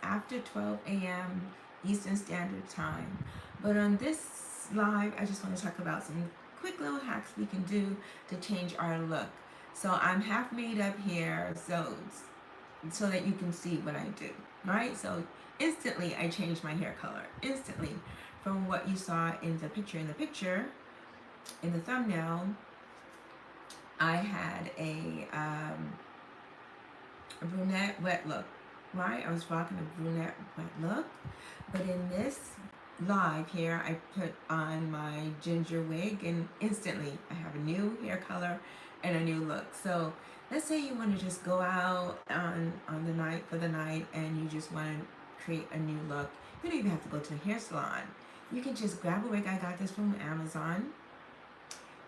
after 12 a.m. Eastern Standard Time. But on this live, I just want to talk about some quick little hacks we can do to change our look. So I'm half made up here, so that you can see what I do, right? So instantly I changed my hair color. Instantly from what you saw in the picture. In the thumbnail, I had a brunette wet look, right? I was rocking a brunette wet look. But in this live here, I put on my ginger wig and instantly I have a new hair color and a new look. So let's say you want to just go out on the night for the night and you just want to create a new look. You don't even have to go to a hair salon. You can just grab a wig. I got this from Amazon.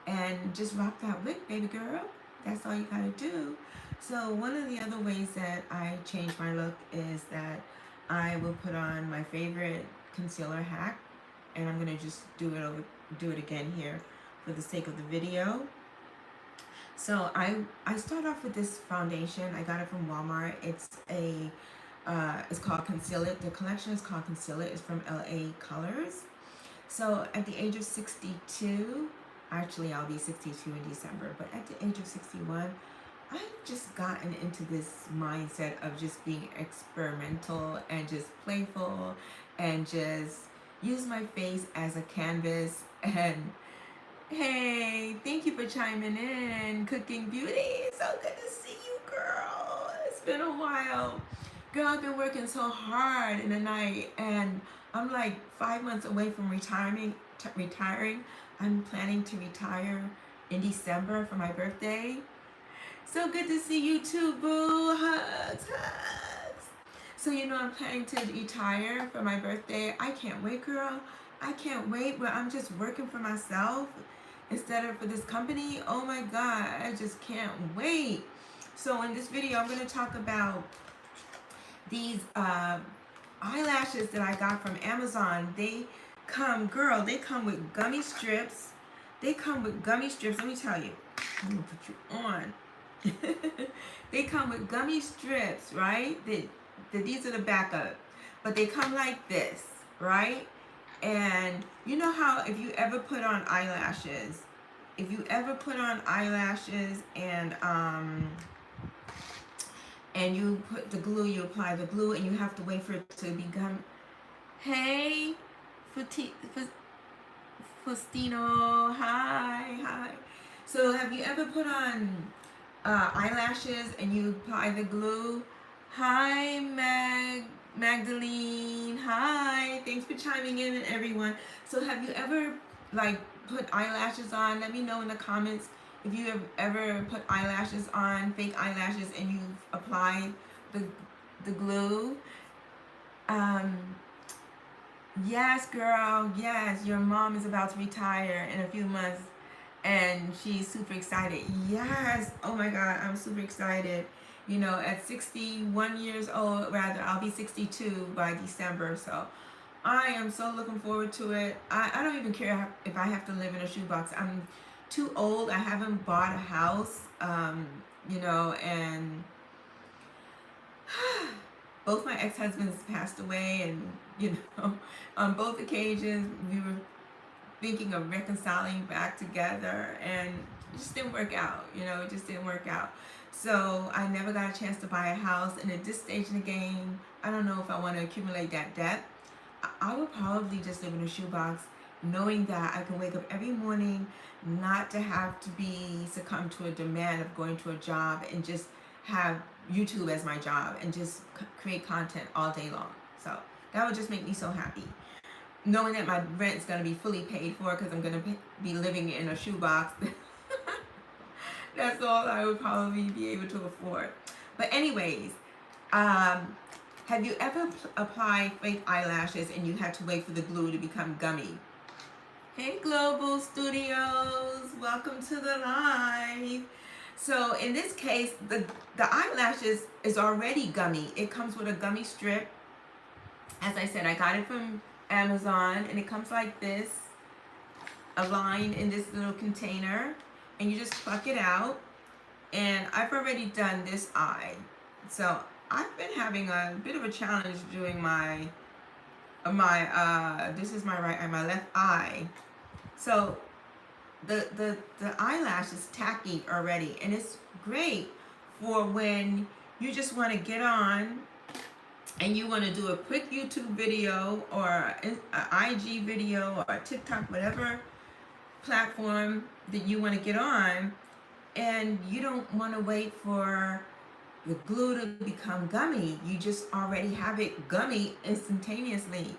And just rock that wig, baby girl. That's all you gotta do. So one of the other ways that I change my look is that I will put on my favorite concealer hack, and I'm gonna just do it again here for the sake of the video. So I start off with this foundation. I got it from Walmart. It's called Conceal It. The collection is called Conceal It. It's from LA Colors. So at the age of 62, actually I'll be 62 in December, but at the age of 61, I've just gotten into this mindset of just being experimental and just playful and just use my face as a canvas. And hey, thank you for chiming in, Cooking Beauty. So good to see you, girl. It's been a while. Girl, I've been working so hard in the night, and I'm like 5 months away from retiring. I'm planning to retire in December for my birthday. So good to see you too, boo. Hugs, hugs. So I'm planning to retire for my birthday. I can't wait, girl. I can't wait, but I'm just working for myself instead of for this company. Oh my God, I just can't wait. So in this video, I'm going to talk about these eyelashes that I got from Amazon. They come with gummy strips. Let me tell you. I'm going to put you on. They come with gummy strips, right? These are the backup. But they come like this, right? And you know how if you ever put on eyelashes, and you put the glue, you apply the glue, and you have to wait for it to become. Hey, Faustino, hi. So have you ever put on eyelashes and you apply the glue? Hi, Magdalene. Hi, thanks for chiming in, everyone. So have you ever put eyelashes on? Let me know in the comments if you have ever put eyelashes on, fake eyelashes, and you've applied the glue. Yes, girl. Yes, your mom is about to retire in a few months, and she's super excited. Yes. Oh my God, I'm super excited. At 61 years old, rather, I'll be 62 by December. So I am so looking forward to it. I don't even care if I have to live in a shoebox. I'm too old. I haven't bought a house, and both my ex-husbands passed away, and on both occasions we were thinking of reconciling back together, and it just didn't work out. It just didn't work out. So I never got a chance to buy a house, and at this stage in the game, I don't know if I want to accumulate that debt. I would probably just live in a shoebox, knowing that I can wake up every morning, not to have to be succumb to a demand of going to a job, and just have YouTube as my job and just create content all day long. So that would just make me so happy, knowing that my rent is going to be fully paid for because I'm going to be living in a shoebox. That's all I would probably be able to afford. But anyways, have you ever applied fake eyelashes and you had to wait for the glue to become gummy? Hey, Global Studios, welcome to the live. So in this case, the eyelashes is already gummy. It comes with a gummy strip. As I said, I got it from Amazon, and it comes like this, aligned in this little container, and you just pluck it out. And I've already done this eye, so I've been having a bit of a challenge doing this is my right eye, my left eye. So the eyelash is tacky already, and it's great for when you just want to get on and you want to do a quick YouTube video or an IG video or a TikTok, whatever platform that you want to get on, and you don't want to wait for the glue to become gummy. You just already have it gummy instantaneously.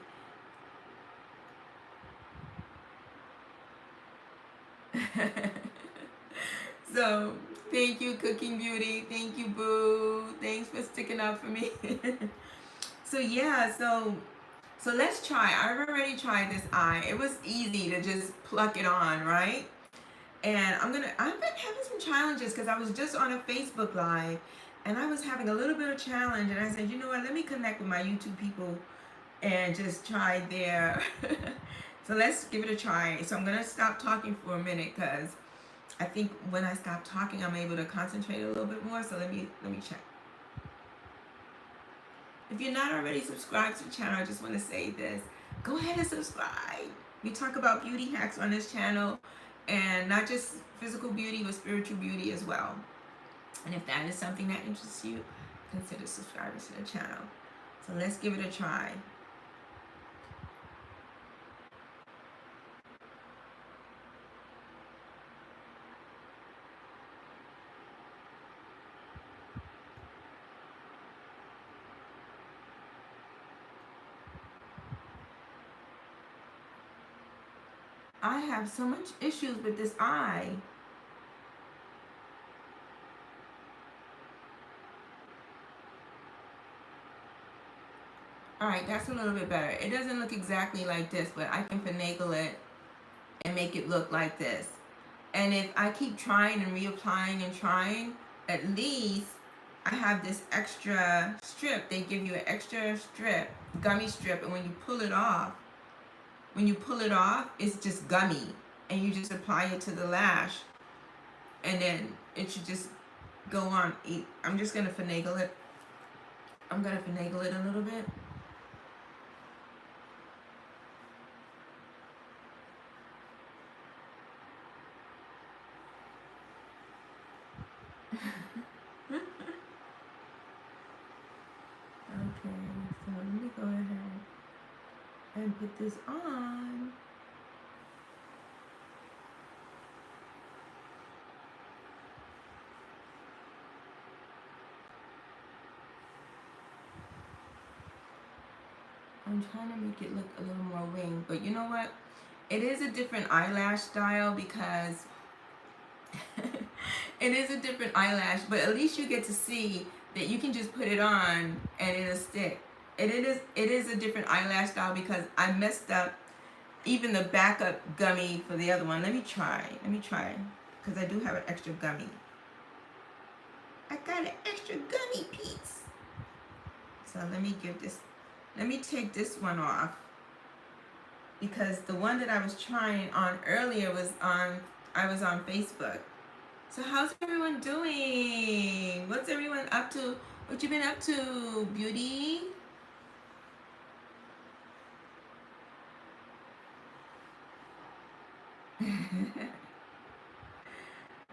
So thank you, Cooking Beauty. Thank you, Boo. Thanks for sticking up for me. So yeah, so let's try. I've already tried this eye. It was easy to just pluck it on, right? And I've been having some challenges because I was just on a Facebook Live and I was having a little bit of challenge, and I said, you know what, let me connect with my YouTube people and just try there. So let's give it a try. So I'm gonna stop talking for a minute because I think when I stop talking, I'm able to concentrate a little bit more. So let me check. If you're not already subscribed to the channel, I just want to say this. Go ahead and subscribe. We talk about beauty hacks on this channel, and not just physical beauty, but spiritual beauty as well. And if that is something that interests you, consider subscribing to the channel. So let's give it a try. I have so much issues with this eye. Alright, that's a little bit better. It doesn't look exactly like this, but I can finagle it and make it look like this. And if I keep trying and reapplying and trying, at least I have this extra strip. They give you an extra strip, gummy strip, and when you pull it off, it's just gummy. And you just apply it to the lash. And then it should just go on. I'm just going to finagle it. I'm going to finagle it a little bit. Okay, so let me go ahead and put this on. I'm trying to make it look a little more winged, but you know what? It is a different eyelash style because it is a different eyelash, but at least you get to see that you can just put it on and it'll stick. It is a different eyelash style because I messed up even the backup gummy for the other one. Let me try because I do have an extra gummy. I got an extra gummy piece. So let me take this one off because the one that I was trying on earlier I was on Facebook. So how's everyone doing? What's everyone up to? What you been up to, beauty?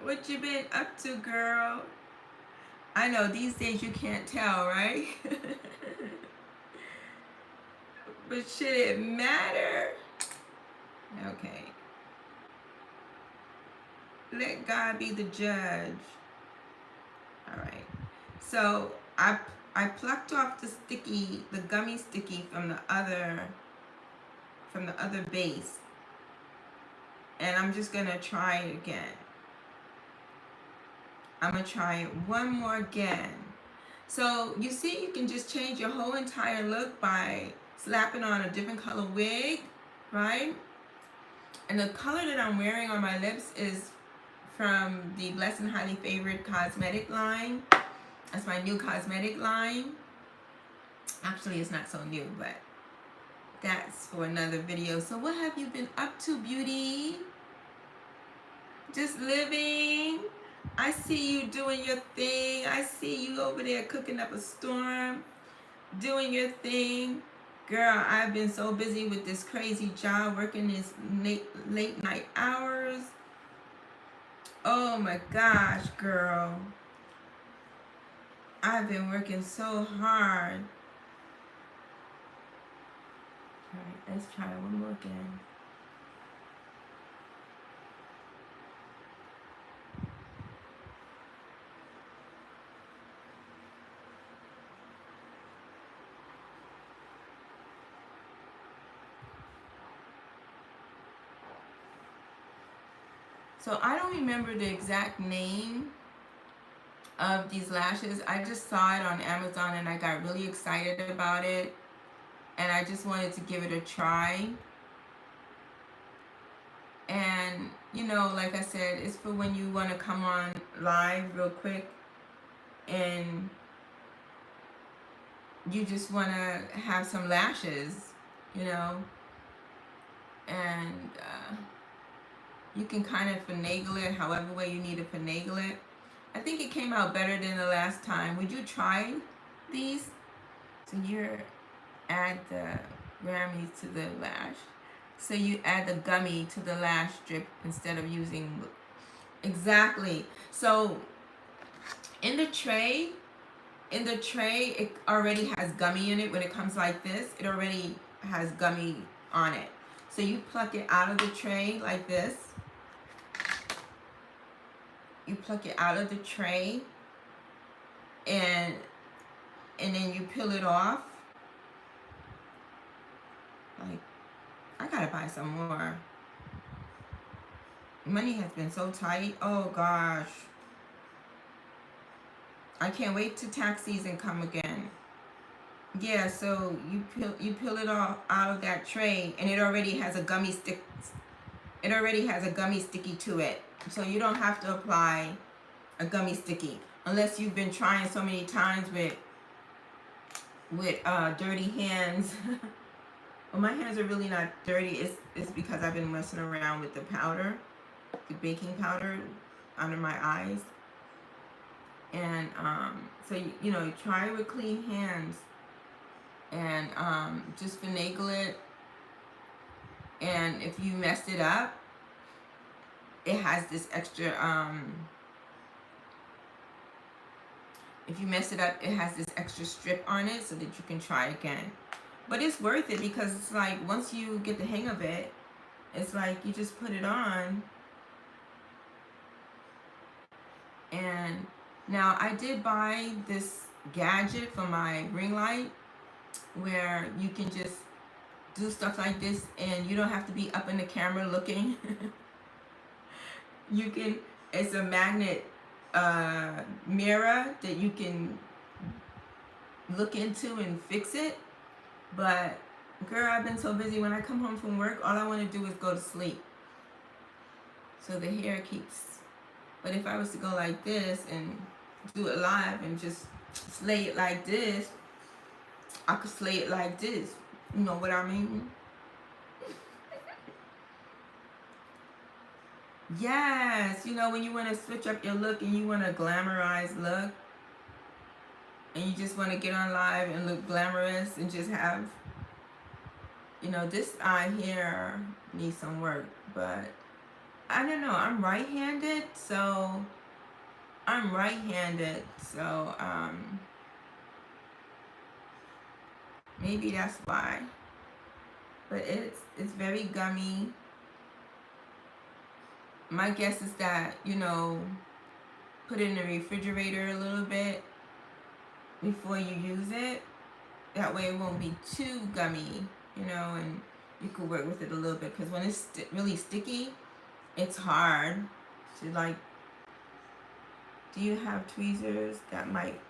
What you been up to, girl? I know these days you can't tell, right? But should it matter? Okay. Let God be the judge. All right. So I plucked off the gummy sticky from the other base, and I'm just gonna try it again. I'm gonna try it one more again. So you see, you can just change your whole entire look by slapping on a different color wig, right? And the color that I'm wearing on my lips is from the Blessed and Highly Favored cosmetic line. That's my new cosmetic line. Actually, it's not so new, but that's for another video. So what have you been up to, beauty? Just living? I see you doing your thing. I see you over there cooking up a storm, doing your thing. Girl, I've been so busy with this crazy job, working these late night hours. Oh my gosh, girl. I've been working so hard. Alright, let's try one more again. So I don't remember the exact name of these lashes. I just saw it on Amazon and I got really excited about it. And I just wanted to give it a try. And, you know, like I said, it's for when you want to come on live real quick and you just want to have some lashes, you know. And you can kind of finagle it however way you need to finagle it. I think it came out better than the last time. Would you try these? So you add the Grammys to the lash. So you add the gummy to the lash strip instead of using... Exactly. So in the tray, it already has gummy in it. When it comes like this, it already has gummy on it. So you pluck it out of the tray like this. You pluck it out of the tray and then you peel it off. Like, I gotta buy some more. Money has been so tight. Oh gosh. I can't wait to tax season come again. Yeah, so you peel it off out of that tray and it already has a gummy stick. It already has a gummy sticky to it. So you don't have to apply a gummy sticky unless you've been trying so many times with dirty hands. Well, my hands are really not dirty. It's because I've been messing around with the powder, the baking powder under my eyes. And so you know, try it with clean hands and just finagle it. And if you messed it up, it has this extra if you mess it up, it has this extra strip on it so that you can try again. But it's worth it because it's like once you get the hang of it, it's like you just put it on. And now I did buy this gadget for my ring light where you can just do stuff like this and you don't have to be up in the camera looking. You can, it's a magnet mirror that you can look into and fix it. But girl, I've been so busy. When I come home from work, all I want to do is go to sleep. So the hair keeps... But if I was to go like this and do it live and just slay it like this, I could slay it like this. You know what I mean? Yes, you know when you want to switch up your look and you want a glamorized look and you just want to get on live and look glamorous and just have, you know, this eye here needs some work. But I don't know, I'm right-handed, so maybe that's why. But it's very gummy. My guess is that, you know, put it in the refrigerator a little bit before you use it. That way it won't be too gummy, you know, and you could work with it a little bit. Because when it's really sticky, it's hard to like... Do you have tweezers that might...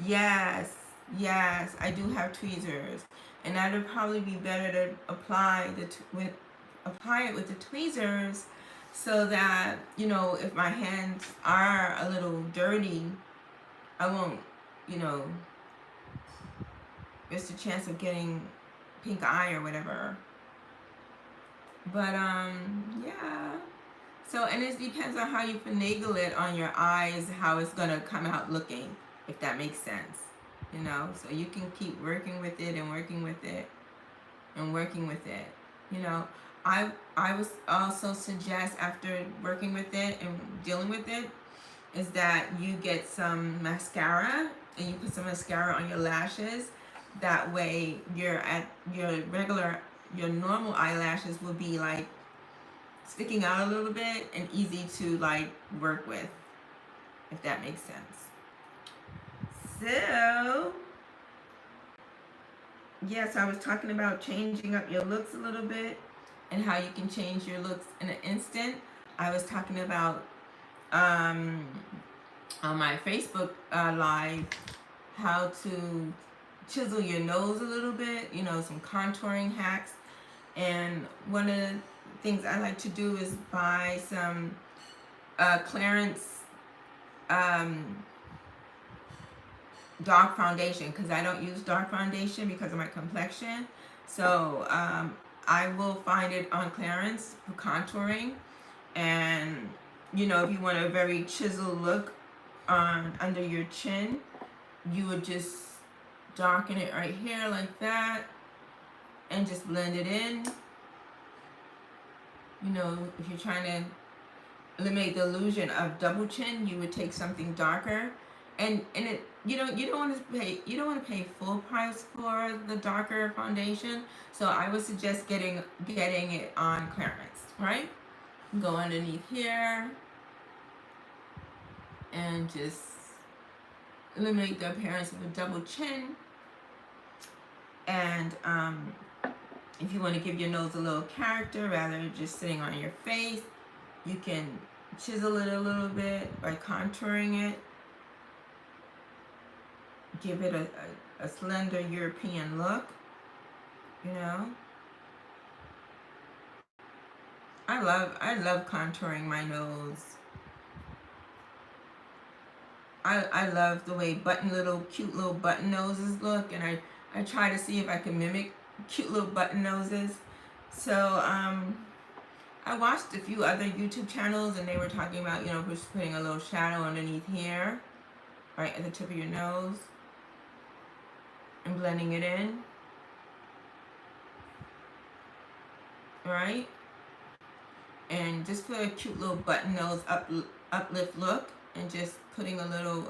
Yes, I do have tweezers. And that would probably be better to apply it with the tweezers so that, you know, if my hands are a little dirty, I won't, you know, there's a chance of getting pink eye or whatever. But yeah, So, and it depends on how you finagle it on your eyes, how it's gonna come out looking, if that makes sense. You know, so you can keep working with it and working with it and working with it. You know, I was also suggest after working with it and dealing with it is that you get some mascara and you put some mascara on your lashes. That way your normal eyelashes will be like sticking out a little bit and easy to like work with, if that makes sense. So yes, I was talking about changing up your looks a little bit and how you can change your looks in an instant. I was talking about um, on my Facebook live how to chisel your nose a little bit, you know, some contouring hacks. And one of the things I like to do is buy some Clarence um, dark foundation, because I don't use dark foundation because of my complexion. So I will find it on clearance for contouring. And you know, if you want a very chiseled look on under your chin, you would just darken it right here like that and just blend it in. You know, if you're trying to eliminate the illusion of double chin, you would take something darker, and it you don't want to pay full price for the darker foundation. So I would suggest getting it on clearance, right? Go underneath here and just eliminate the appearance of a double chin. And if you want to give your nose a little character rather than just sitting on your face, you can chisel it a little bit by contouring it. Give it a slender European look, you know. I love contouring my nose. I love the way cute little button noses look, and I try to see if I can mimic cute little button noses. So I watched a few other YouTube channels, and they were talking about, you know, just putting a little shadow underneath here, right at the tip of your nose, and blending it in, right? And just put a cute little button nose uplift look, and just putting a little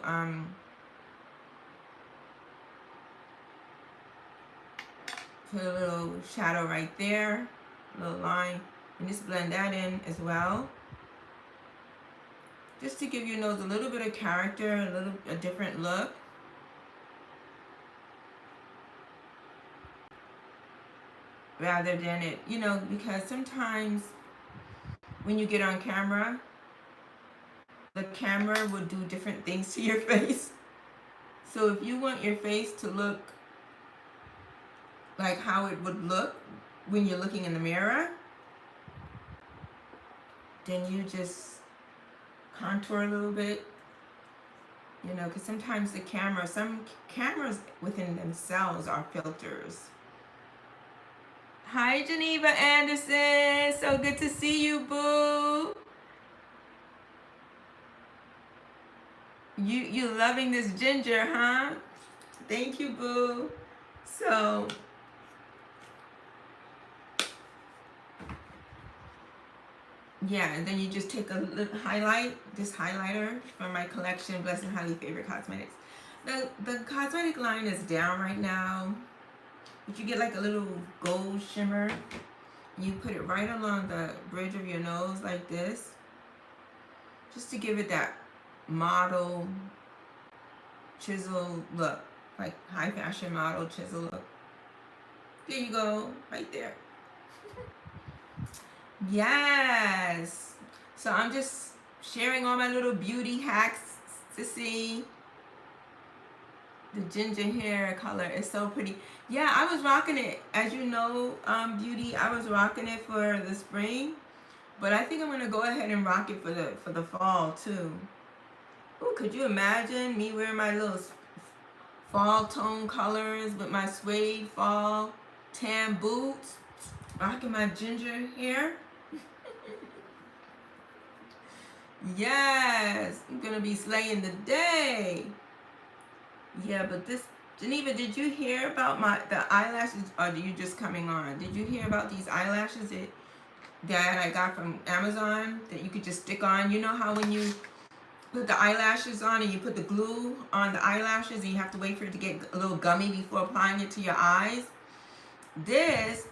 put a little shadow right there, a little line, and just blend that in as well, just to give your nose a little bit of character, a different look. Rather than it, you know, because sometimes when you get on camera, the camera will do different things to your face. So if you want your face to look like how it would look when you're looking in the mirror, then you just contour a little bit, you know, because sometimes some cameras within themselves are filters. Hi, Geneva Anderson. So good to see you, boo. You loving this ginger, huh? Thank you, boo. So yeah, and then you just take a little this highlighter from my collection, Blessed and Highly Favorite Cosmetics. The cosmetic line is down right now, but you get like a little gold shimmer. You put it right along the bridge of your nose like this, just to give it that model chisel look, like high fashion model chisel look. There you go, right there. Yes. So I'm just sharing all my little beauty hacks to see. The ginger hair color is so pretty. Yeah, I was rocking it. As you know, Beauty, I was rocking it for the spring. But I think I'm gonna go ahead and rock it for the fall too. Ooh, could you imagine me wearing my little fall tone colors with my suede fall tan boots, rocking my ginger hair? Yes, I'm gonna be slaying the day. Yeah, but this, Geneva, did you hear about the eyelashes? Or are you just coming on? Did you hear about these eyelashes that I got from Amazon that you could just stick on? You know how when you put the eyelashes on and you put the glue on the eyelashes and you have to wait for it to get a little gummy before applying it to your eyes? This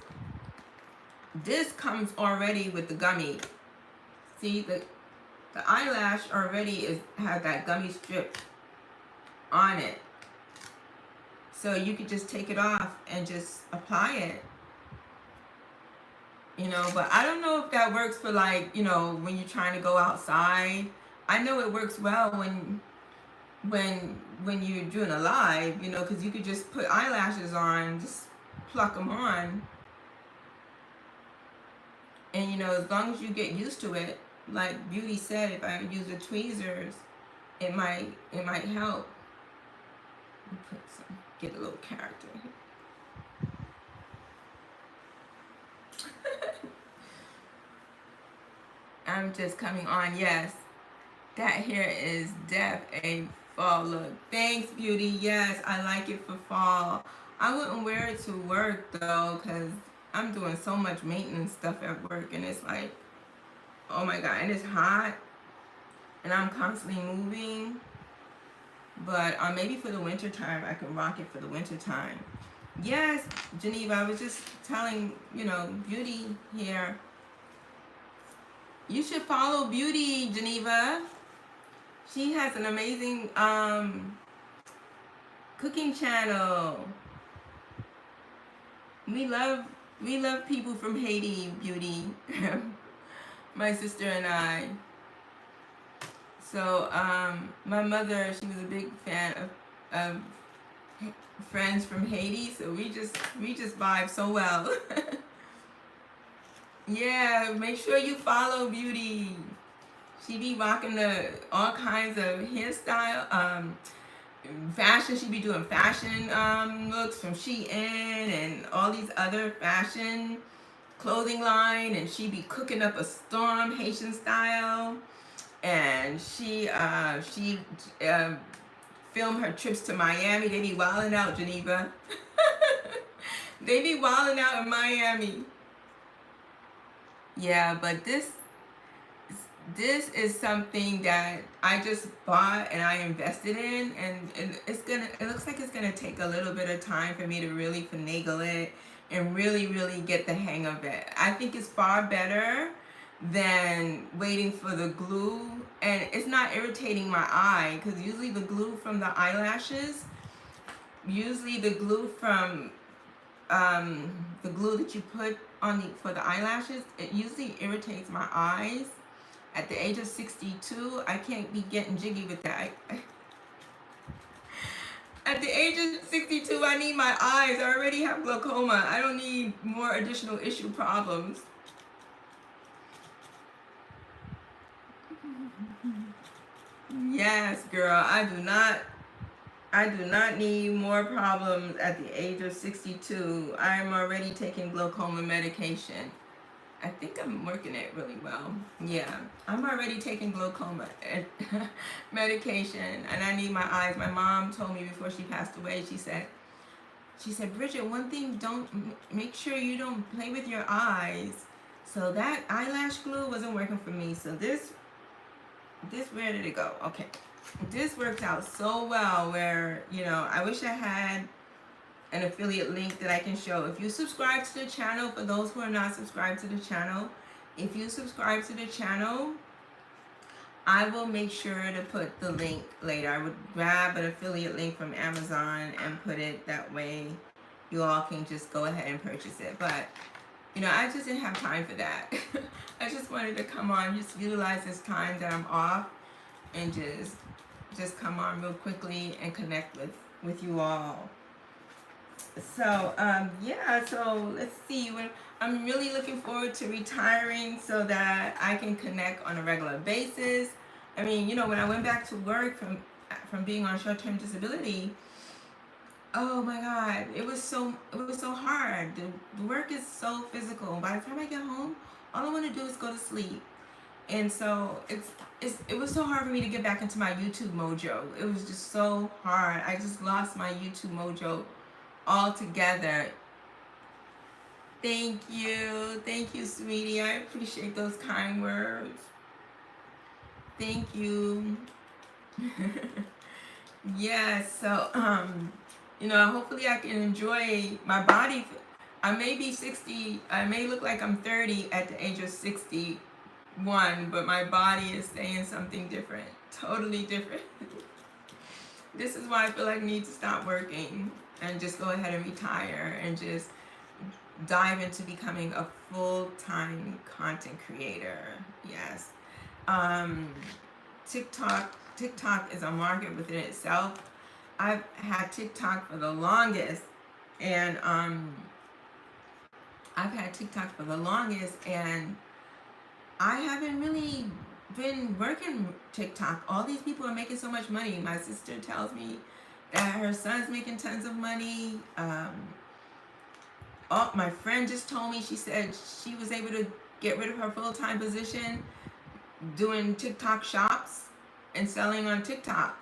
this comes already with the gummy. See, the eyelash already has that gummy strip on it. So you could just take it off and just apply it. But I don't know if that works for, like, when you're trying to go outside. I know it works well when you're doing a live, because you could just put eyelashes on, just pluck them on, and as long as you get used to it, like Beauty said, if I use the tweezers, it might help. Get a little character here. I'm just coming on. Yes, that hair is def a fall look. Thanks, Beauty. Yes, I like it for fall. I wouldn't wear it to work though, because I'm doing so much maintenance stuff at work, and it's like, oh my god, and it's hot, and I'm constantly moving. But maybe for the winter time, I can rock it for the winter time. Yes, Geneva, I was just telling, Beauty here. You should follow Beauty, Geneva. She has an amazing cooking channel. We love people from Haiti, Beauty. My sister and I. So my mother, she was a big fan of friends from Haiti, so we just vibe so well. Yeah, make sure you follow Beauty. She be rocking all kinds of hairstyle, fashion. She be doing fashion looks from Shein and all these other fashion clothing line, and she be cooking up a storm Haitian style. And she filmed her trips to Miami. They be wilding out, Geneva. They be wilding out in Miami. Yeah, but this is something that I just bought and I invested in, and it looks like it's gonna take a little bit of time for me to really finagle it and really get the hang of it. I think it's far better than waiting for the glue, and it's not irritating my eye, because usually the glue from the eyelashes, the glue that you put on for the eyelashes, it usually irritates my eyes. At the age of 62, I can't be getting jiggy with that. At the age of 62, I need my eyes. I already have glaucoma. I don't need more additional issue problems. Yes, girl. I do not need more problems at the age of 62. I'm already taking glaucoma medication. I think I'm working it really well. Yeah, I'm already taking glaucoma medication, and I need my eyes. My mom told me before she passed away, she said, Bridget, one thing, don't make sure you don't play with your eyes. So that eyelash glue wasn't working for me. So this, where did it go? Okay. This works out so well where, I wish I had an affiliate link that I can show. If you subscribe to the channel, for those who are not subscribed to the channel, if you subscribe to the channel, I will make sure to put the link later. I would grab an affiliate link from Amazon and put it that way. You all can just go ahead and purchase it. But, I just didn't have time for that. I just wanted to come on, just utilize this time that I'm off, and just come on real quickly and connect with you all. So yeah, so let's see. I'm really looking forward to retiring so that I can connect on a regular basis. I mean, when I went back to work from being on short-term disability, oh my God, it was so hard. The work is so physical. By the time I get home, all I want to do is go to sleep. And so it was so hard for me to get back into my YouTube mojo. It was just so hard. I just lost my YouTube mojo altogether. Thank you, sweetie. I appreciate those kind words. Thank you. Yes, so hopefully I can enjoy my body. I may be 60, I may look like I'm 30 at the age of 61, but my body is saying something different, totally different. This is why I feel like I need to stop working and just go ahead and retire and just dive into becoming a full-time content creator. Yes. TikTok is a market within itself. I've had TikTok for the longest, and I haven't really been working TikTok. All these people are making so much money. My sister tells me that her son's making tons of money. My friend just told me, she said she was able to get rid of her full-time position doing TikTok shops and selling on TikTok.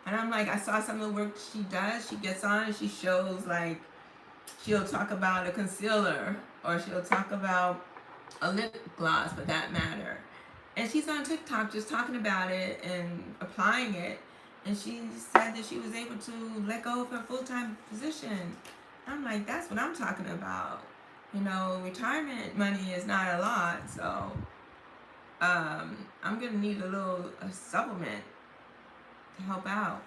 And I'm like, I saw some of the work she does. She gets on and she shows, like, she'll talk about a concealer, or she'll talk about a lip gloss for that matter. And she's on TikTok just talking about it and applying it. And she said that she was able to let go of her full-time position. I'm like, that's what I'm talking about. Retirement money is not a lot, so I'm gonna need a supplement to help out.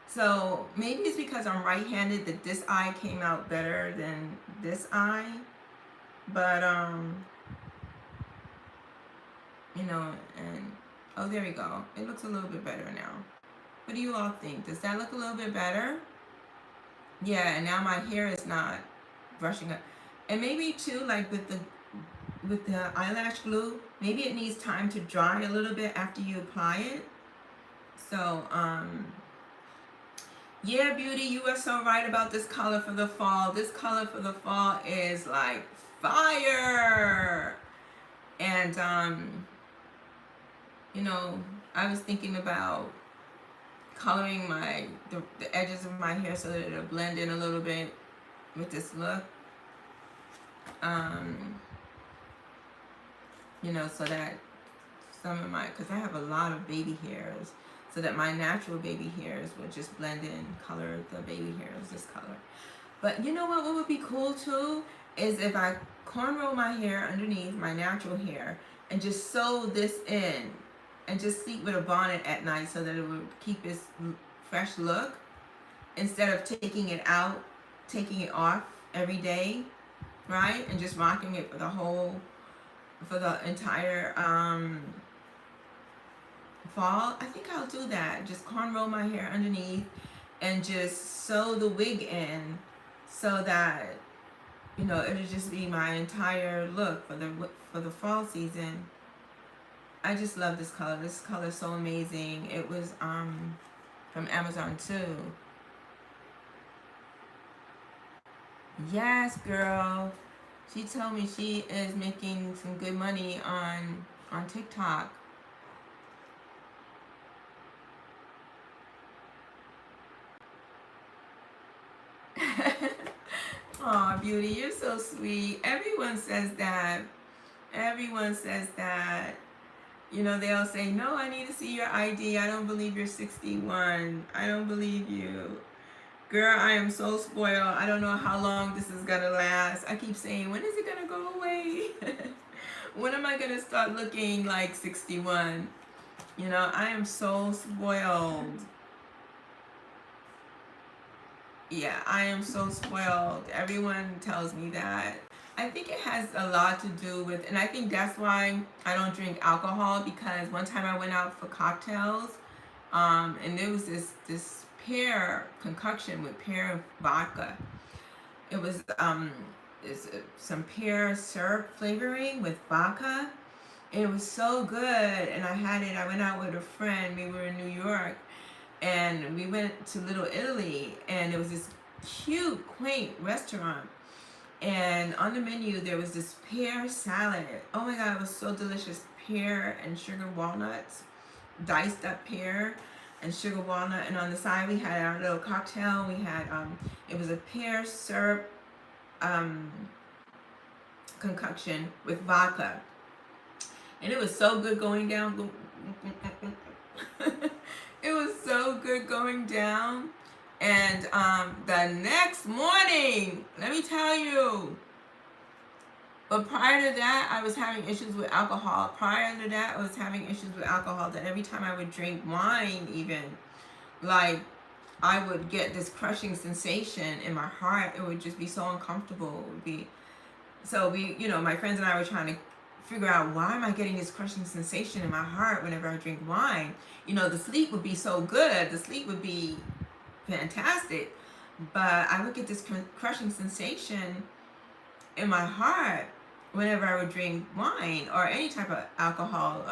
So maybe it's because I'm right-handed that this eye came out better than this eye, but and oh, there we go. It looks a little bit better now. What do you all think? Does that look a little bit better? Yeah, and now my hair is not brushing up. And maybe too, like with the eyelash glue, maybe it needs time to dry a little bit after you apply it. So, yeah, Beauty, you are so right about this color for the fall. This color for the fall is like fire. And, I was thinking about coloring the edges of my hair so that it'll blend in a little bit with this look. So that some of because I have a lot of baby hairs, so that my natural baby hairs would just blend in, color the baby hairs this color. But you know what would be cool too is if I cornrow my hair underneath my natural hair and just sew this in and just sleep with a bonnet at night so that it would keep its fresh look instead of taking it off every day, right? And just rocking it for the entire fall. I think I'll do that. Just cornrow my hair underneath and just sew the wig in so that it'll just be my entire look for the fall season. I just love this color. This color is so amazing. It was from Amazon too. Yes, girl. She told me she is making some good money on TikTok. Aw, Beauty, you're so sweet. Everyone says that. They'll say, no, I need to see your ID. I don't believe you're 61. I don't believe you. Girl, I am so spoiled. I don't know how long this is going to last. I keep saying, when is it going to go away? When am I going to start looking like 61? I am so spoiled. Yeah, I am so spoiled. Everyone tells me that. I think it has a lot to do with, and I think that's why I don't drink alcohol, because one time I went out for cocktails, and there was this pear concoction with pear and vodka. It was some pear syrup flavoring with vodka. And it was so good, and I went out with a friend. We were in New York, and we went to Little Italy, and there was this cute, quaint restaurant. And on the menu, there was this pear salad. Oh my God, it was so delicious. pear and sugar walnuts, diced up pear and sugar walnut, and on the side we had our little cocktail. We had it was a pear syrup um, concoction with vodka, and it was so good going down. It was so good going down. And the next morning, let me tell you, but prior to that, I was having issues with alcohol. Prior to that, I was having issues with alcohol that every time I would drink wine, even, like, I would get this crushing sensation in my heart. It would just be so uncomfortable. It would be, so my friends and I were trying to figure out, why am I getting this crushing sensation in my heart whenever I drink wine? The sleep would be so good. The sleep would be fantastic. But I would get this crushing sensation in my heart whenever I would drink wine or any type of alcohol.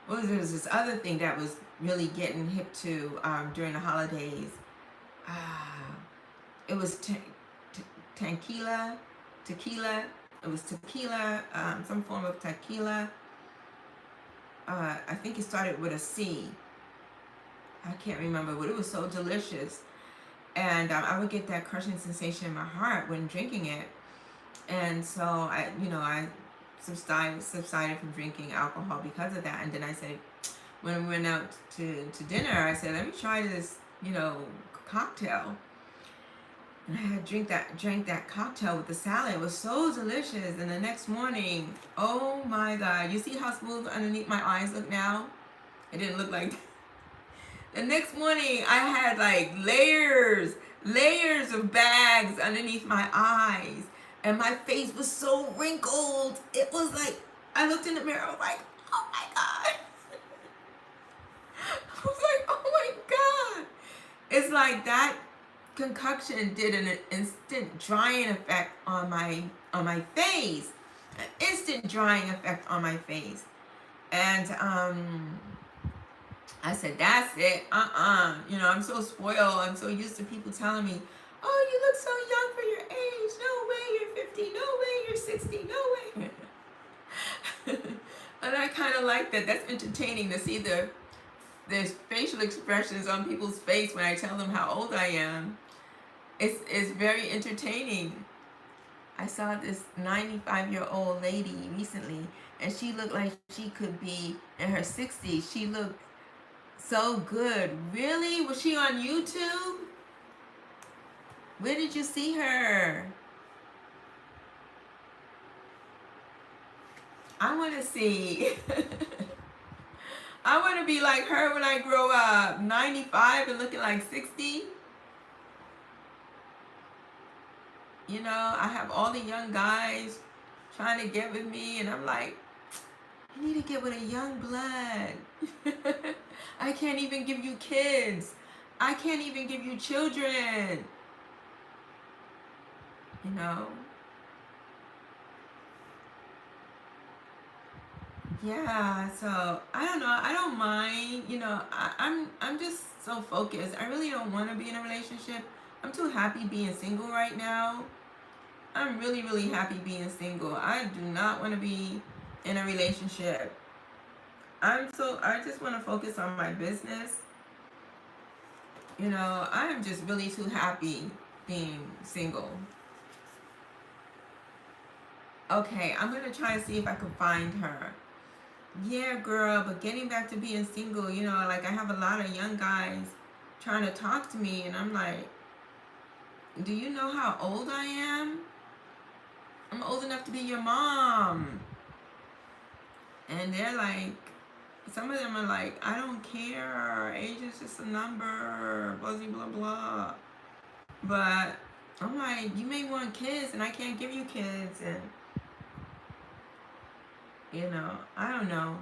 There was this other thing that was really getting hip to during the holidays. It was tequila. It was tequila, some form of tequila. I think it started with a C. I can't remember, but it was so delicious. And I would get that crushing sensation in my heart when drinking it. And so I subsided from drinking alcohol because of that. And then I said, when we went out to dinner, I said, let me try this, cocktail. And I had drank that cocktail with the salad. It was so delicious. And the next morning, oh my God, you see how smooth underneath my eyes look now? It didn't look like that. The next morning, I had like layers of bags underneath my eyes. And my face was so wrinkled. It was like, I looked in the mirror, I was like, oh my God. I was like, oh my God. It's like that concoction did an instant drying effect on my face. An instant drying effect on my face. And I said, that's it. I'm so spoiled. I'm so used to people telling me, oh, you look so young for your age. No way you're 50. No way you're 60. No way. And I kind of like that. That's entertaining to see the facial expressions on people's face when I tell them how old I am. It's very entertaining. I saw this 95-year-old lady recently, and she looked like she could be in her 60s. She looked so good. Really? Was she on YouTube? Where did you see her? I want to see. I want to be like her when I grow up. 95 and looking like 60. I have all the young guys trying to get with me, and I'm like, you need to get with a young blood. I can't even give you kids. I can't even give you children. Yeah, so I don't know. I don't mind. I'm just so focused. I really don't want to be in a relationship. I'm too happy being single right now. I'm really, really happy being single. I do not want to be in a relationship. I just want to focus on my business. I am just really too happy being single. Okay, I'm going to try to see if I can find her. Yeah, girl, but getting back to being single, like I have a lot of young guys trying to talk to me, and I'm like, do you know how old I am? I'm old enough to be your mom. And they're like, some of them are like, I don't care, age is just a number, blah, blah, blah. But I'm like, you may want kids, and I can't give you kids, and I don't know.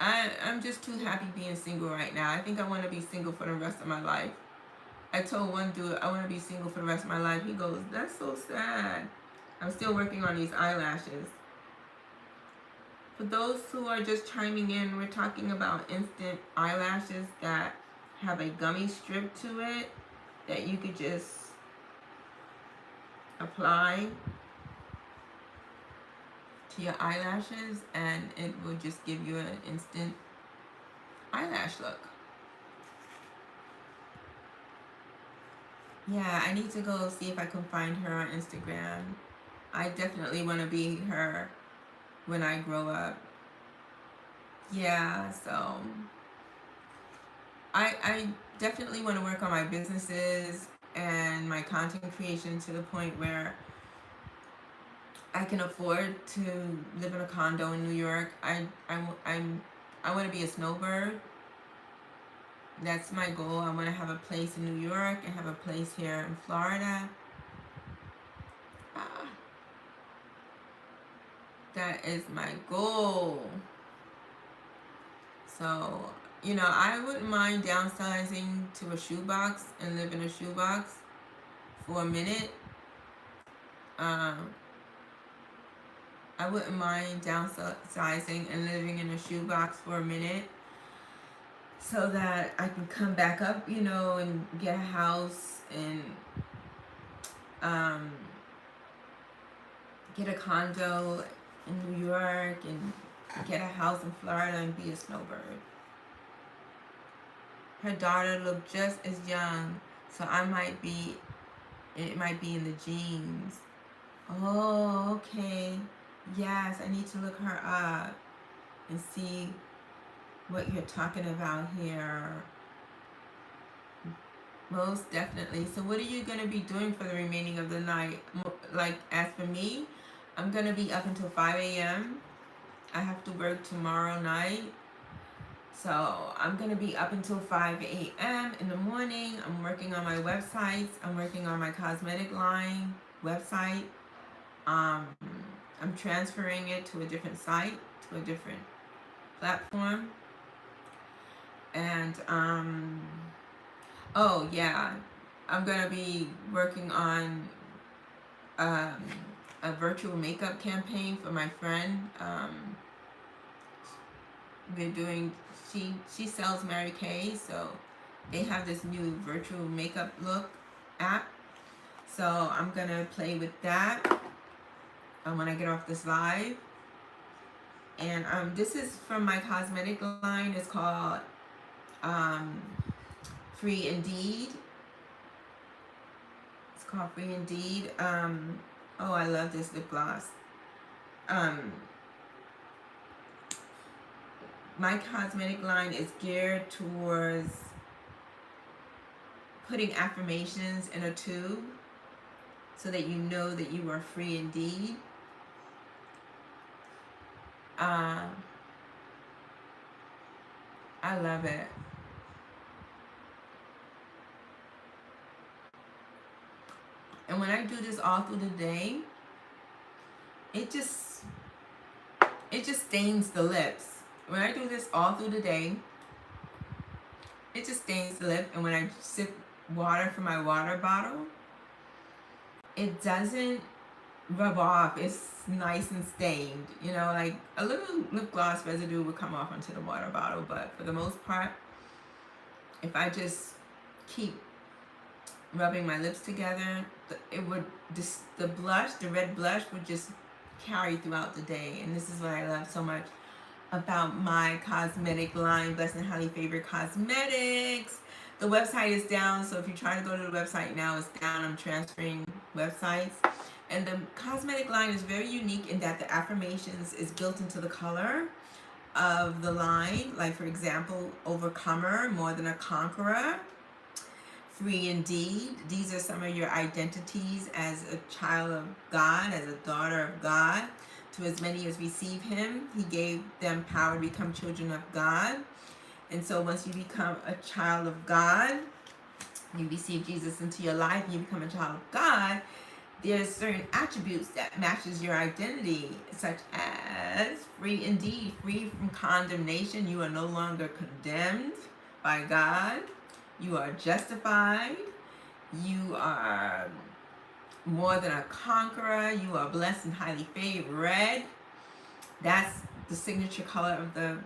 I'm just too happy being single right now. I think I want to be single for the rest of my life. I told one dude I want to be single for the rest of my life. He goes, that's so sad. I'm still working on these eyelashes. For those who are just chiming in, we're talking about instant eyelashes that have a gummy strip to it that you could just apply to your eyelashes, and it will just give you an instant eyelash look. Yeah, I need to go see if I can find her on Instagram. I definitely want to be her when I grow up. Yeah, so I definitely want to work on my businesses and my content creation to the point where I can afford to live in a condo in New York. I want to be a snowbird. That's my goal. I want to have a place in New York and have a place here in Florida. Ah, that is my goal. So, I wouldn't mind downsizing to a shoebox and live in a shoebox for a minute. Um, I wouldn't mind downsizing and living in a shoebox for a minute so that I can come back up, and get a house and um, get a condo in New York and get a house in Florida and be a snowbird. Her daughter looked just as young, so it might be in the genes. Oh, okay. Yes, I need to look her up and see what you're talking about here. Most definitely. So what are you going to be doing for the remaining of the night? Like, as for me, I'm going to be up until 5 a.m. I have to work tomorrow night. So I'm going to be up until 5 a.m. in the morning. I'm working on my websites. I'm working on my cosmetic line website. I'm transferring it to a different site, to a different platform. And, oh yeah, I'm going to be working on a virtual makeup campaign for my friend. We're doing, she sells Mary Kay, so they have this new virtual makeup look app. So I'm going to play with that when I get off this live. And this is from my cosmetic line. It's called Free Indeed. It's called Free Indeed. Oh, I love this lip gloss. My cosmetic line is geared towards putting affirmations in a tube so that you know that you are free indeed. I love it. And when I do this all through the day, it just stains the lips. When I do this all through the day, it just stains the lip. And when I sip water from my water bottle, it doesn't rub off. It's nice and stained. Like a little lip gloss residue would come off onto the water bottle, but for the most part, if I just keep rubbing my lips together, the red blush would just carry throughout the day. And this is what I love so much about my cosmetic line, Blessed and Highly Favored Cosmetics. The website is down, so if you're trying to go to the website now, it's down. I'm transferring websites. And the cosmetic line is very unique in that the affirmations is built into the color of the line. Like, for example, Overcomer, More Than a Conqueror, Free Indeed. These are some of your identities as a child of God, as a daughter of God. To as many as receive him, he gave them power to become children of God. And so once you become a child of God, you receive Jesus into your life, and you become a child of God, there's certain attributes that matches your identity, such as free indeed, free from condemnation. You are no longer condemned by God. You are justified. You are more than a conqueror. You are blessed and highly favored. Red, that's the signature color of the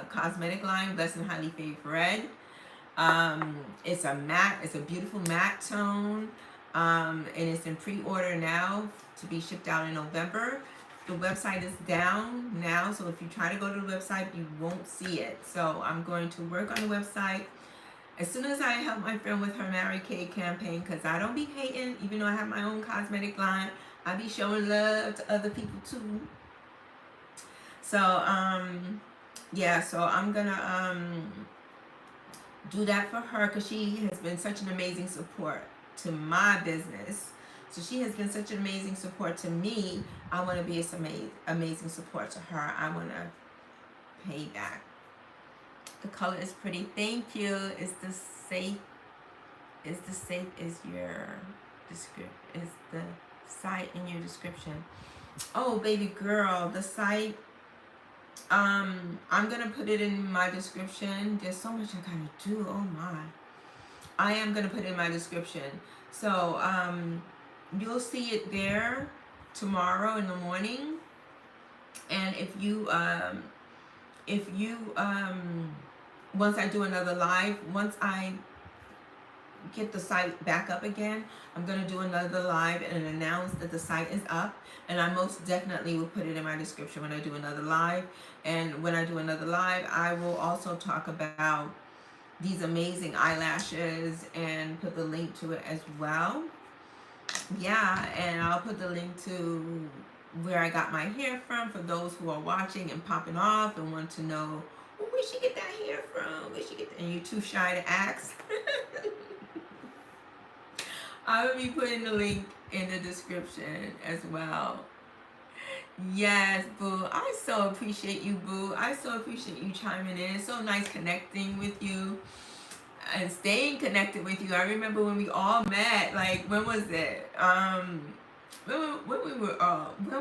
cosmetic line, blessed and highly favored red. It's a matte, it's a beautiful matte tone, and it's in pre-order now to be shipped out in November. The website is down now, so if you try to go to the website, you won't see it. So I'm going to work on the website as soon as I help my friend with her Mary Kay campaign, because I don't be hating, even though I have my own cosmetic line, I be showing love to other people too. So yeah, so I'm gonna do that for her because she has been such an amazing support to my business. So she has been such an amazing support to me. I want to be a amazing support to her. I want to pay back. The color is pretty. Thank you. Is the safe is your description? Is the site in your description? Oh, baby girl, the site. I'm gonna put it in my description. There's so much I gotta do. Oh my. I am gonna put it in my description. So you'll see it there tomorrow in the morning. And if you once I do another live, once I get the site back up again, I'm gonna do another live and announce that the site is up, and I most definitely will put it in my description when I do another live. And when I do another live, I will also talk about these amazing eyelashes and put the link to it as well. Yeah, and I'll put the link to where I got my hair from for those who are watching and popping off and want to know, well, where'd she get that hair from? Where'd she get that? And you're too shy to ask. I will be putting the link in the description as well. Yes, Boo. I so appreciate you, Boo. I so appreciate you chiming in. It's so nice connecting with you and staying connected with you. I remember when we all met. Like, when was it? When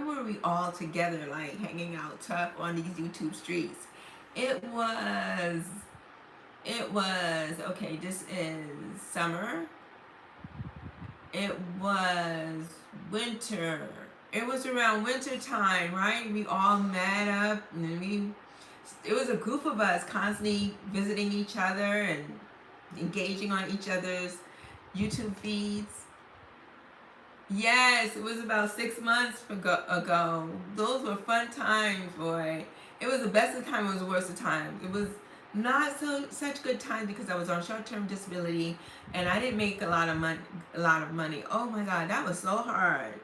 were we all together, like hanging out tough on these YouTube streets? It was. Okay. This is summer. It was winter. It was around winter time, right? We all met up, and it was a group of us constantly visiting each other and engaging on each other's YouTube feeds. Yes, it was about 6 months ago. Those were fun times, boy. It was the best of times. It was the worst of times. It was not such good times because I was on short-term disability and I didn't make a lot of money. Oh my God, that was so hard.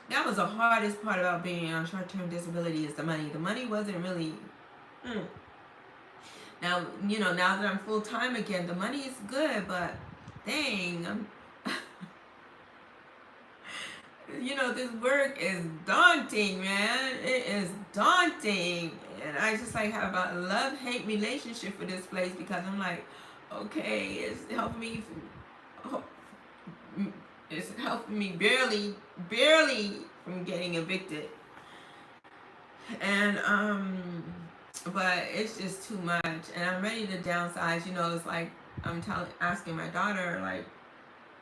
That was the hardest part about being on short-term disability, is the money. The money wasn't really. Now, now that I'm full-time again, the money is good, but dang, this work is daunting, man. It is daunting. And I just like have a love-hate relationship with this place because I'm like, okay, it's helping me. It's helping me barely from getting evicted. And but it's just too much, and I'm ready to downsize. It's like I'm asking my daughter, like,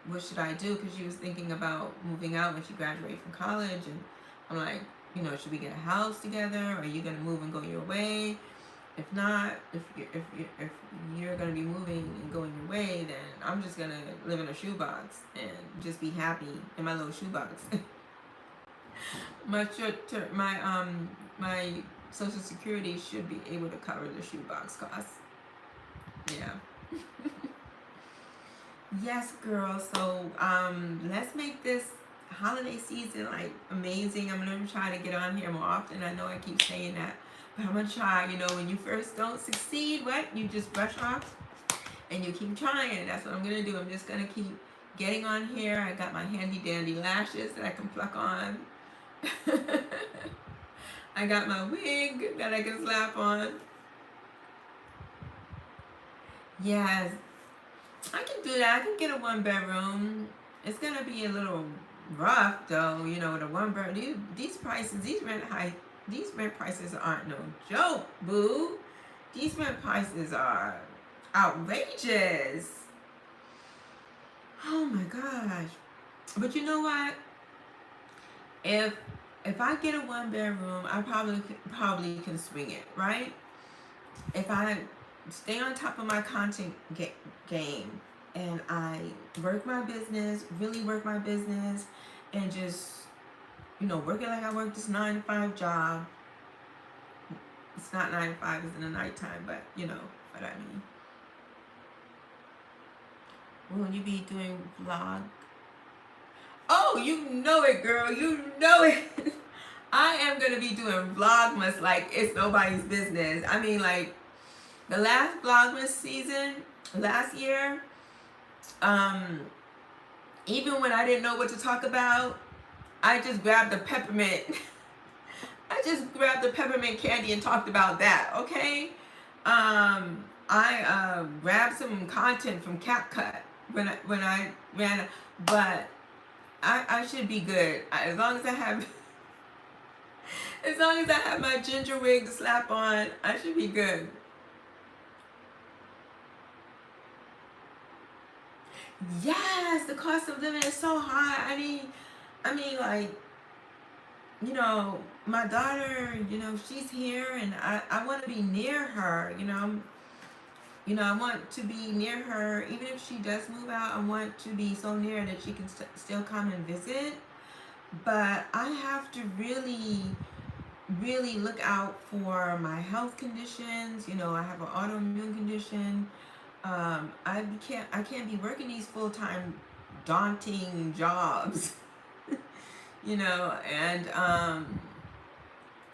what should I do? Because she was thinking about moving out when she graduated from college, and I'm like, should we get a house together? Or are you gonna move and go your way? If not, if you're gonna be moving and going your way, then I'm just gonna live in a shoebox and just be happy in my little shoebox. my Social Security should be able to cover the shoebox costs. Yeah. Yes, girl. So let's make this holiday season like amazing. I'm gonna try to get on here more often. I know I keep saying that, but I'm gonna try. When you first don't succeed, you just brush off and you keep trying. That's what I'm gonna do. I'm just gonna keep getting on here. I got my handy dandy lashes that I can pluck on. I got my wig that I can slap on. Yes, I can do that. I can get a 1-bedroom. It's gonna be a little rough though, the 1-bedroom. These prices, these rent prices aren't no joke, boo. These rent prices are outrageous. Oh my gosh. But you know what? If I get a 1-bedroom, I probably can swing it, right? If I stay on top of my content game and I really work my business and just working like I work this 9 to 5 job. It's not 9 to 5, it's in the nighttime, but you know what I mean. Will you be doing vlog? Oh, you know it, girl. You know it. I am gonna be doing vlogmas like it's nobody's business. I mean, like the last vlogmas season last year, um, even when I didn't know what to talk about, I just grabbed the peppermint. I just grabbed the peppermint candy and talked about that. Okay. I grabbed some content from CapCut when I ran, but I should be good as long as I have as long as I have my ginger wig to slap on. I should be good. Yes, the cost of living is so high. I mean, like, my daughter, she's here, and I want to be near her. I want to be near her, even if she does move out. I want to be so near that she can still come and visit. But I have to really, really look out for my health conditions. I have an autoimmune condition. I can't be working these full-time daunting jobs. And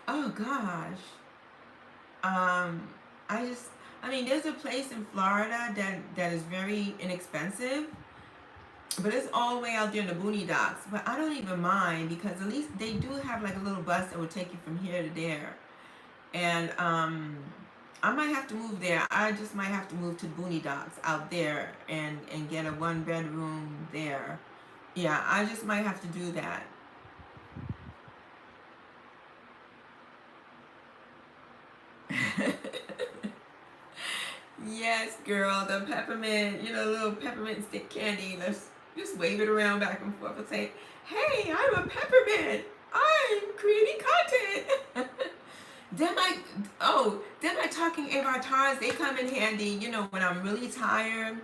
oh gosh. There's a place in Florida that is very inexpensive, but it's all the way out there in the booney docks. But I don't even mind, because at least they do have like a little bus that would take you from here to there. And I might have to move there. I just might have to move to booney docks out there and get a 1 bedroom there. Yeah, I just might have to do that. Yes, girl, the peppermint, little peppermint stick candy. Let's just wave it around back and forth and say, "Hey, I'm a peppermint. I'm creating content." Then my talking avatars, they come in handy, when I'm really tired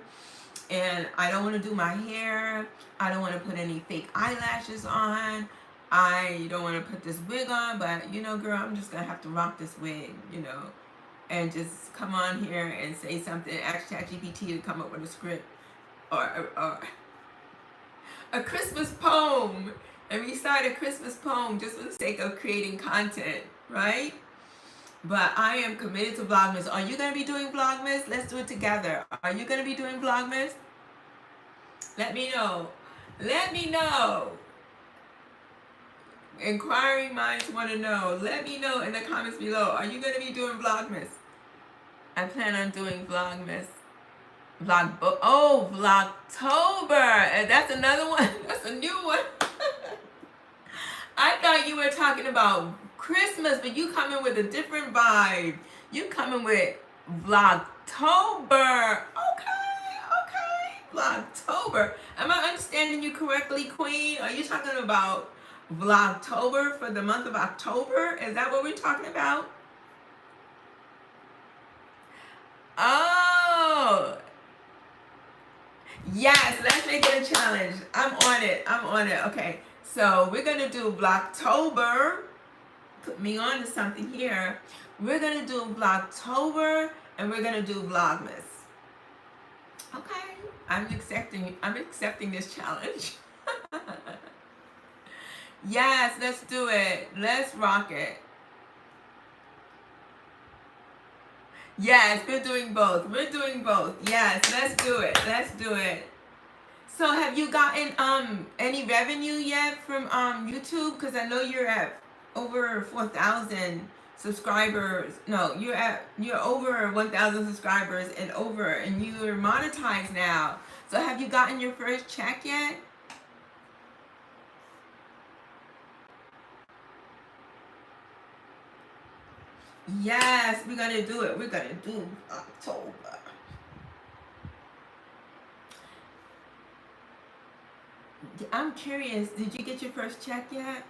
and I don't want to do my hair. I don't want to put any fake eyelashes on. I don't want to put this wig on, but girl, I'm just gonna have to rock this wig, and just come on here and say something, ask ChatGPT to come up with a script or a Christmas poem, and recite a Christmas poem just for the sake of creating content, right? But I am committed to Vlogmas. Are you going to be doing Vlogmas? Let's do it together. Are you going to be doing Vlogmas? Let me know. Let me know. Inquiring minds want to know. Let me know in the comments below. Are you going to be doing Vlogmas? I plan on doing Vlogmas. Vlogtober. That's another one. That's a new one. I thought you were talking about Christmas, but you coming with a different vibe. You coming with Vlogtober. Okay. Vlogtober. Am I understanding you correctly, Queen? Are you talking about Vlogtober for the month of October? Is that what we're talking about? Oh. Yes, let's make it a challenge. I'm on it. Okay. So we're going to do Vlogtober. Put me on to something here. We're going to do Vlogtober, and we're going to do Vlogmas. Okay. I'm accepting this challenge. Yes, let's do it. Let's rock it. Yes, we're doing both. Yes, let's do it. So have you gotten any revenue yet from YouTube? Because I know you're at over 4,000 subscribers. No, you're over 1,000 subscribers and you're monetized now. So have you gotten your first check yet? Yes, we're gonna do it. We're gonna do October. I'm curious, did you get your first check yet?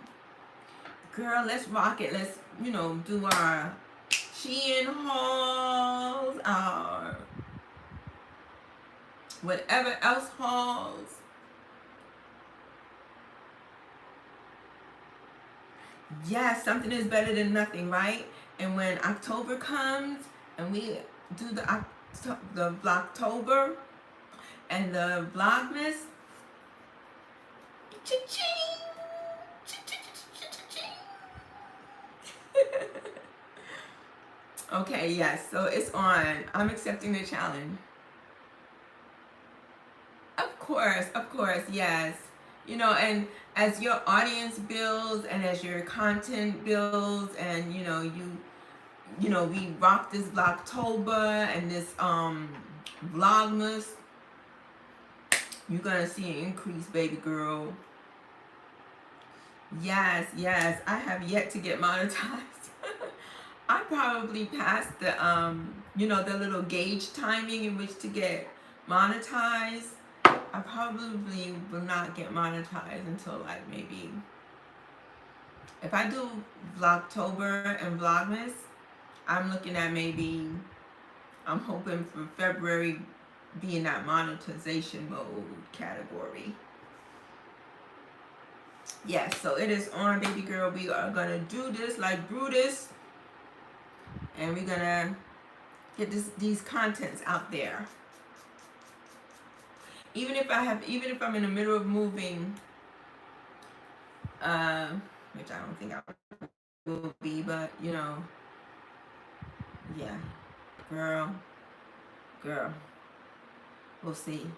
Girl, let's rock it. Let's, do our Shein hauls, our whatever else hauls. Yes, something is better than nothing, right? And when October comes and we do the Vlogtober and the Vlogmas, cha-ching, cha-ching. Okay, yes, so it's on. I'm accepting the challenge. Of course, yes. You know, and as your audience builds and as your content builds and we rock this Vlogtober and this Vlogmas, you're gonna see an increase, baby girl. Yes, yes. I have yet to get monetized. I probably passed the little gauge timing in which to get monetized. I probably will not get monetized until like maybe if I do Vlogtober and Vlogmas, I'm looking at maybe I'm hoping for February be in that monetization mode category. Yes, so it is on, baby girl. We are gonna do this like Brutus, and we're gonna get these contents out there. Even if I'm in the middle of moving, which I don't think I will be, but yeah, girl, girl, we'll see.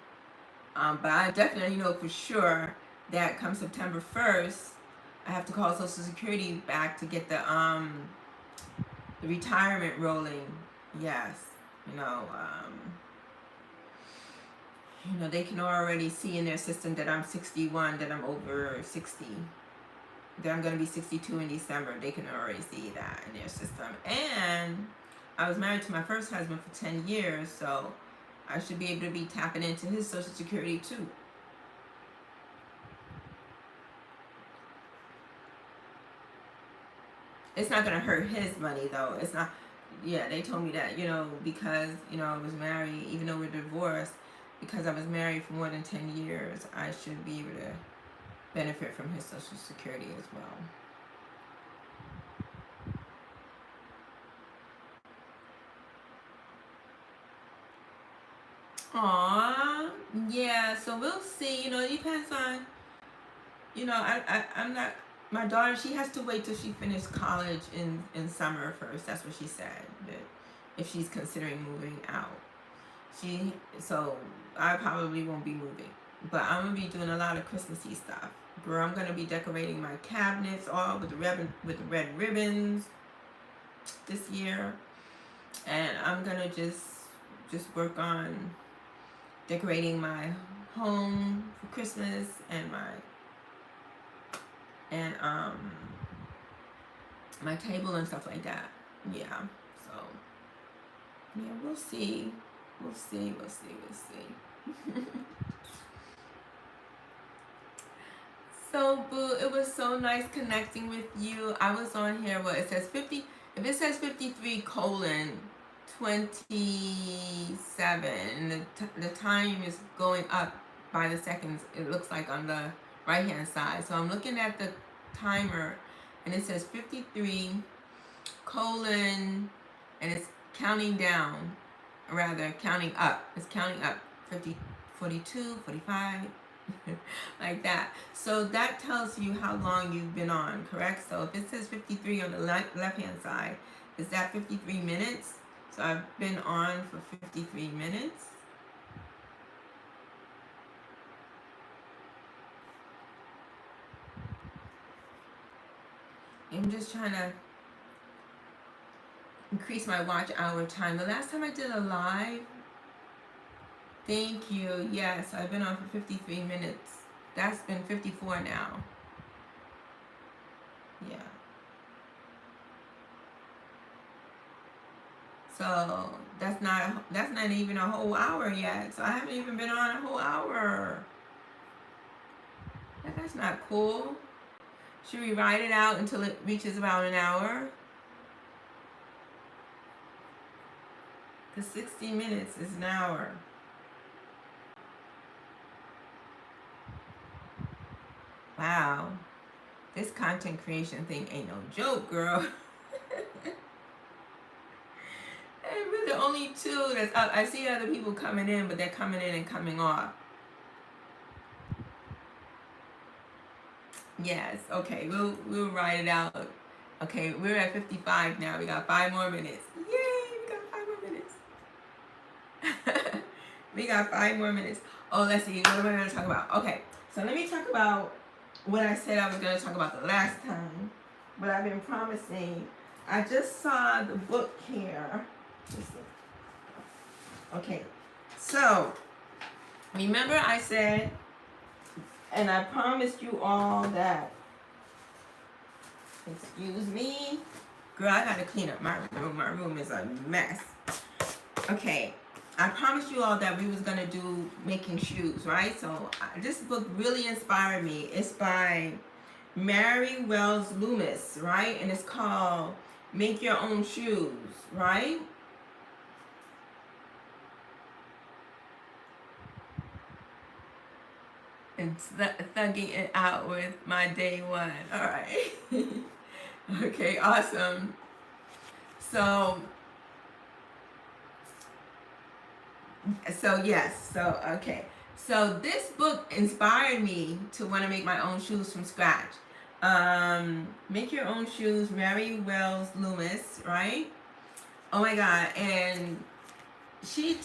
But I definitely know for sure that come September 1st, I have to call Social Security back to get the retirement rolling. Yes, you know, they can already see in their system that I'm 61, that I'm over 60, that I'm going to be 62 in December. They can already see that in their system. And I was married to my first husband for 10 years, so I should be able to be tapping into his Social Security too. It's not going to hurt his money though. It's not. Yeah, they told me that, because, I was married, even though we're divorced, because I was married for more than 10 years, I should be able to benefit from his Social Security as well. Aww, yeah, so we'll see, it depends on, I'm not, my daughter, she has to wait till she finished college in summer first. That's what she said, that if she's considering moving out. So I probably won't be moving, but I'm gonna be doing a lot of Christmassy stuff. Girl, I'm gonna be decorating my cabinets all with the red ribbons this year, and I'm gonna just work on decorating my home for Christmas and my table and stuff like that. Yeah. So yeah, we'll see. We'll see. So boo, it was so nice connecting with you. I was on here. What it says 50. If it says 53:27, and the time is going up by the seconds. It looks like on the right hand side. So I'm looking at the timer, and it says 53 colon, and it's counting down, rather counting up. It's counting up 50, 42, 45. Like that. So that tells you how long you've been on, correct? So if it says 53 on the left hand side, is that 53 minutes? So I've been on for 53 minutes. I'm just trying to increase my watch hour time. The last time I did a live, thank you. Yes, I've been on for 53 minutes. That's been 54 now. Yeah. So that's not even a whole hour yet. So I haven't even been on a whole hour. That's not cool. Should we write it out until it reaches about an hour? Because 60 minutes is an hour. Wow. This content creation thing ain't no joke, girl. And we're the only two that's up. I see other people coming in, but they're coming in and coming off. Yes, okay, we'll write it out. Okay, we're at 55 now. We got 5 more minutes. Yay, we got 5 more minutes. We got 5 more minutes. Oh, let's see. What am I going to talk about? Okay, so let me talk about what I said I was going to talk about the last time. But I've been promising. I just saw the book here. Let's see. Okay, so remember I said, and I promised you all that. Excuse me. Girl, I gotta clean up my room. My room is a mess. Okay, I promised you all that we was gonna do making shoes, right? So this book really inspired me. It's by Mary Wells Loomis, right? And it's called Make Your Own Shoes, right? And thugging it out with my day one. All right. Okay, awesome. So yes, so okay. So this book inspired me to want to make my own shoes from scratch. Make Your Own Shoes, Mary Wells Loomis, right? Oh my God, and she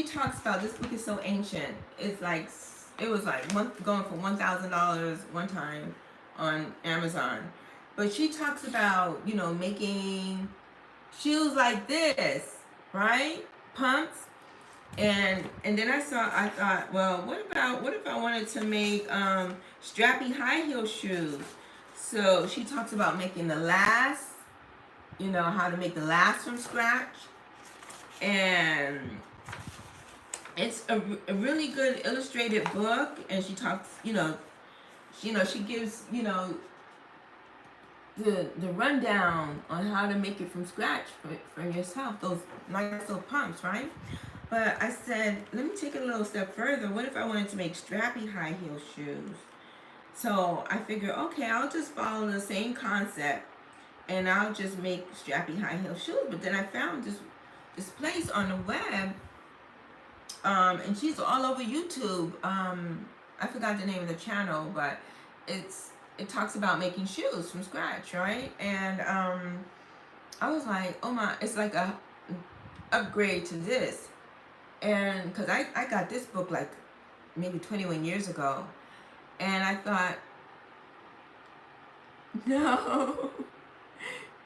talks about, this book is so ancient. It's like, it was like going for $1,000 one time on Amazon. But she talks about, you know, making shoes like this, right? Pumps. And then I thought, well, what if I wanted to make strappy high heel shoes? So she talks about making the last, you know, how to make the last from scratch. And it's a really good illustrated book. And she talks, she gives, the rundown on how to make it from scratch for yourself, those nice little pumps, right? But I said, let me take it a little step further. What if I wanted to make strappy high heel shoes? So I figured, okay, I'll just follow the same concept and I'll just make strappy high heel shoes. But then I found this place on the web, and she's all over YouTube. I forgot the name of the channel, but it talks about making shoes from scratch, right? And I was like, oh my, it's like a upgrade to this. And because I got this book like maybe 21 years ago, and I thought, no,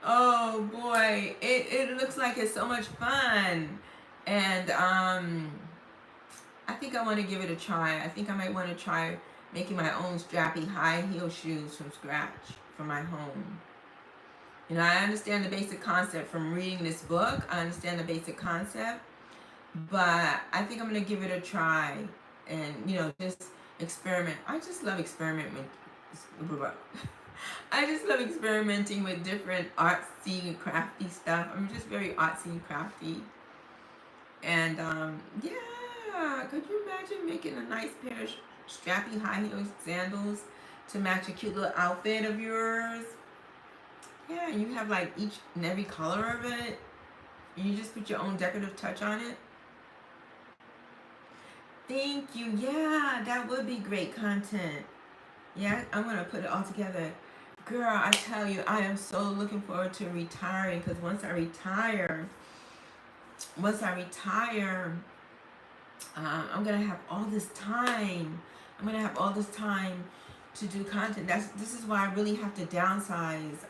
oh boy, it looks like it's so much fun. And I think I want to give it a try. I think I might want to try making my own strappy high heel shoes from scratch for my home. You know, I understand the basic concept from reading this book. I understand the basic concept. But I think I'm going to give it a try and, just experiment. I just love experimenting. I just love experimenting with different artsy and crafty stuff. I'm just very artsy and crafty. And, yeah, could you imagine making a nice pair of strappy high heel sandals to match a cute little outfit of yours? Yeah, you have like each and every color of it. And you just put your own decorative touch on it. Thank you. Yeah, that would be great content. Yeah, I'm going to put it all together. Girl, I tell you, I am so looking forward to retiring, because once I retire, I'm going to have all this time. I'm going to have all this time to do content. This is why I really have to downsize.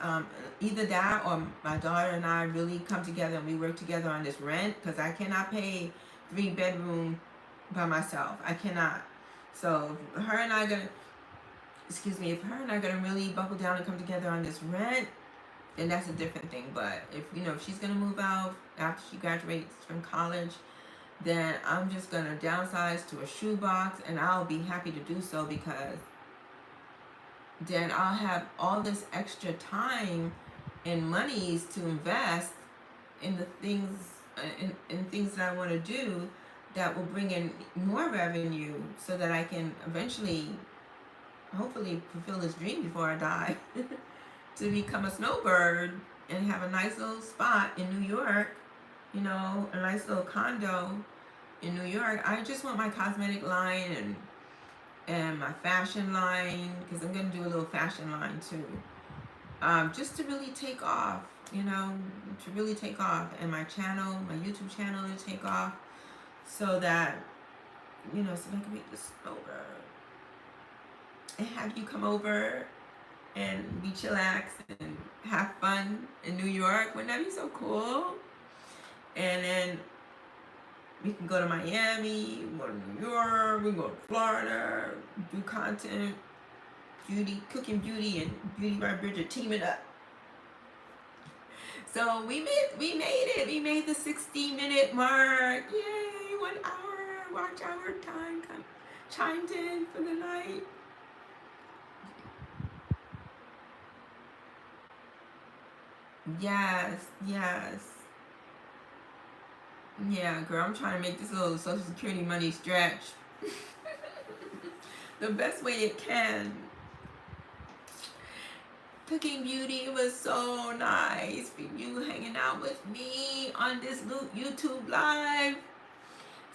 Either that or my daughter and I really come together and we work together on this rent, because I cannot pay 3-bedroom by myself. I cannot. So if her and I gonna really buckle down and come together on this rent, then that's a different thing. But if she's gonna move out after she graduates from college, then I'm just gonna downsize to a shoebox, and I'll be happy to do so, because then I'll have all this extra time and monies to invest in the things in things that I want to do that will bring in more revenue, so that I can eventually hopefully fulfill this dream before I die to become a snowbird and have a nice little spot in New York, you know, a nice little condo in New York. I just want my cosmetic line and my fashion line, because I'm gonna do a little fashion line too, just to really take off, you know, to really take off, and my channel, my YouTube channel, to take off, so that, you know, so I can make this over and have you come over and be chillax and have fun in New York. Wouldn't that be so cool? And then we can go to Miami, we can go to New York, we can go to Florida, do content, beauty, cooking beauty, and Beauty by Brigitte teaming up. So we made it. We made the 60-minute mark. Yay! 1 hour watch hour time chimed in for the night. Yes, yes. Yeah, girl, I'm trying to make this little Social Security money stretch the best way it can. Cooking Beauty was so nice for you hanging out with me on this YouTube live.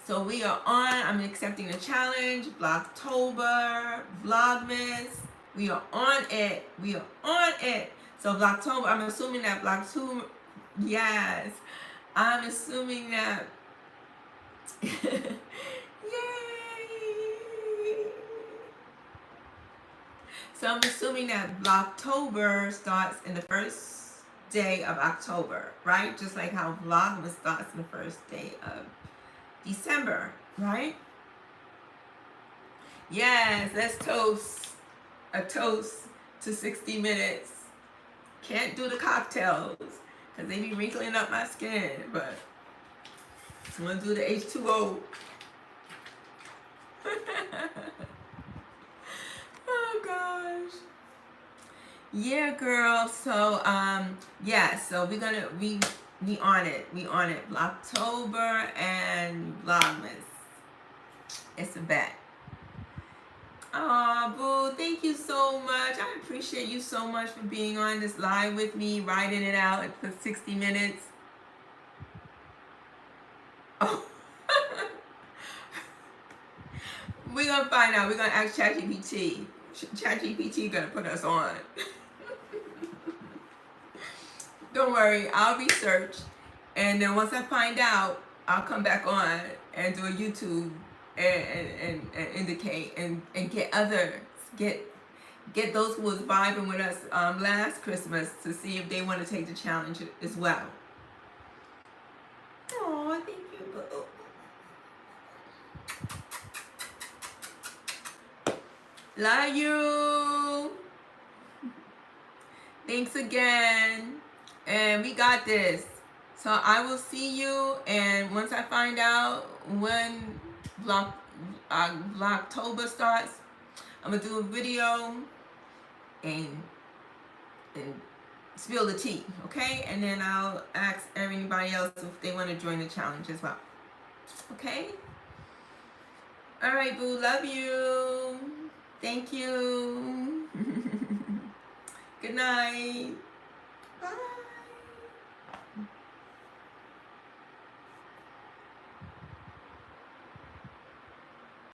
So we are on, I'm accepting the challenge, Vlogtober, Vlogmas. We are on it. We are on it. So Vlogtober, I'm assuming that Vlogtober, yes. I'm assuming that, yay! So I'm assuming that Vlogtober starts in the first day of October, right? Just like how Vlogmas starts in the first day of December, right? Yes, let's toast. A toast to 60 minutes. Can't do the cocktails because they be wrinkling up my skin, but I'm gonna do the H2O. Oh gosh. Yeah, girl. So yeah, so we on it. We on it. October and Vlogmas. It's a bet. Oh, boo, thank you so much. I appreciate you so much for being on this live with me, riding it out for 60 minutes. Oh. We're going to find out. We're going to ask ChatGPT. ChatGPT going to put us on. Don't worry. I'll research. And then once I find out, I'll come back on and do a YouTube and indicate and get others, get those who was vibing with us last Christmas to see if they want to take the challenge as well. Oh, thank you, boo. Love you. Thanks again. And we got this. So I will see you, and once I find out when Vlogtober starts, I'm gonna do a video and spill the tea, okay? And then I'll ask everybody else if they want to join the challenge as well. Okay? All right, boo. Love you. Thank you. Good night. Bye.